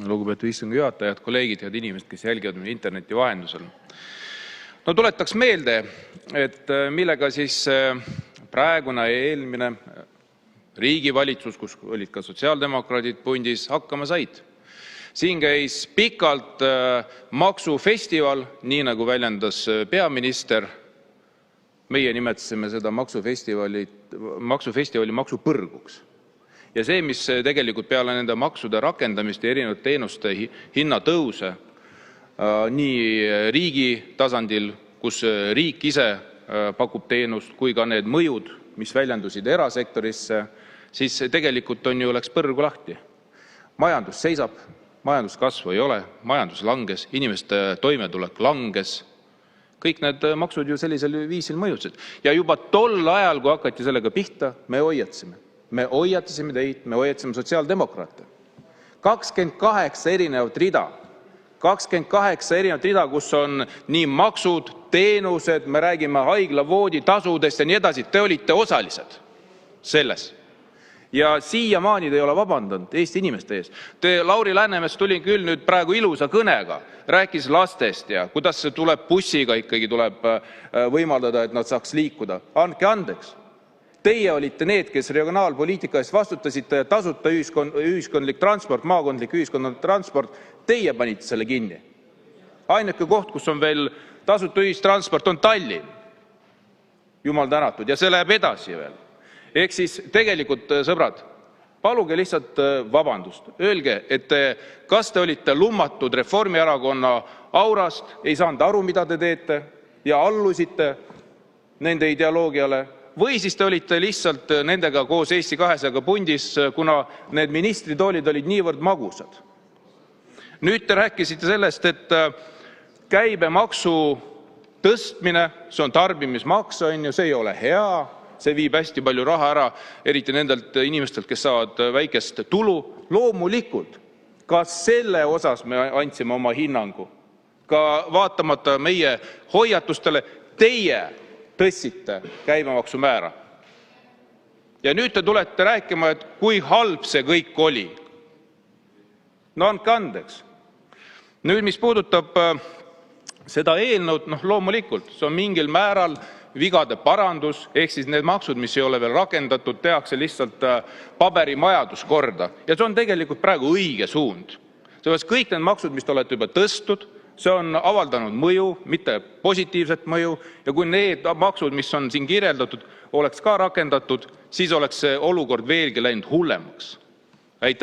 Lugupeetud istungi juhataja, head kolleegid, head inimesed, kes jälgivad meid interneti vahendusel. No tuletaks meelde, et millega siis praegune ja eelmine riigivalitsus, kus olid ka sotsiaaldemokraadid pundis, hakkama said. Siin käis pikalt maksufestival, nii nagu väljendas peaminister. Meie nimetasime seda maksufestivali maksupõrguks. Ja see, mis tegelikult peale nende maksude rakendamist ja erinevad teenuste hinnatõuse nii riigi tasandil, kus riik ise pakub teenust, kui ka need mõjud, mis väljendusid erasektorisse, siis tegelikult on ju läks põrgu lahti. Majandus seisab, majanduskasvu ei ole, majandus langes, inimeste toimetulek langes. Kõik need maksud ju sellisel viisil mõjutasid. Ja juba tol ajal, kui hakati sellega pihta, me hoiatasime. Me hoiatasime teid, me hoiatasime sotsiaaldemokraate. 28 erinevat rida. 28 erinevat rida, kus on nii maksud, teenused, me räägime haiglavoodi tasudest ja nii edasi. Te olite osalised selles. Ja siiamaani te ei ole vabandanud Eesti inimeste ees. Lauri Läänemets tuli küll nüüd praegu ilusa kõnega, rääkis lastest ja kuidas see tuleb bussiga ikkagi tuleb võimaldada, et nad saaks liikuda. Andke andeks. Teie olite need, kes regionaalpoliitika eest vastutasite ja tasuta ühiskondlik transport, maakondlik ühiskondlik transport, teie panite selle kinni. Ainuke koht, kus on veel tasuta ühistransport, on Tallinn. Jumal tänatud ja see läheb edasi veel. Ehk siis tegelikult, sõbrad, paluge lihtsalt vabandust. Öelge, et kas te olite lummatud Reformierakonna aurast, ei saanud aru, mida te teete ja allusite nende ideoloogiale, või siis te olite lihtsalt nendega koos Eesti 200 pundis, kuna need ministritoolid olid niivõrd magusad. Nüüd te rääkisite sellest, et käibemaksu tõstmine, see on tarbimismaks, see ei ole hea. See viib hästi palju raha ära, eriti nendelt inimestelt, kes saavad väikest tulu. Loomulikult, ka selle osas me andsime oma hinnangu. Ka vaatamata meie hoiatustele, teie tõstsite käibemaksu määra. Ja nüüd te tulete rääkima, et kui halb see kõik oli. No andke andeks. Nüüd, mis puudutab seda eelnõud, loomulikult, see on mingil määral vigade parandus, ehk siis need maksud, mis ei ole veel rakendatud, tehakse lihtsalt paberimajandus korda. Ja see on tegelikult praegu õige suund. Seepärast kõik need maksud, mis te olete juba tõstud, see on avaldanud mõju, mitte positiivset mõju. Ja kui need maksud, mis on siin kirjeldatud, oleks ka rakendatud, siis oleks see olukord veelgi läinud hullemaks. Aitäh!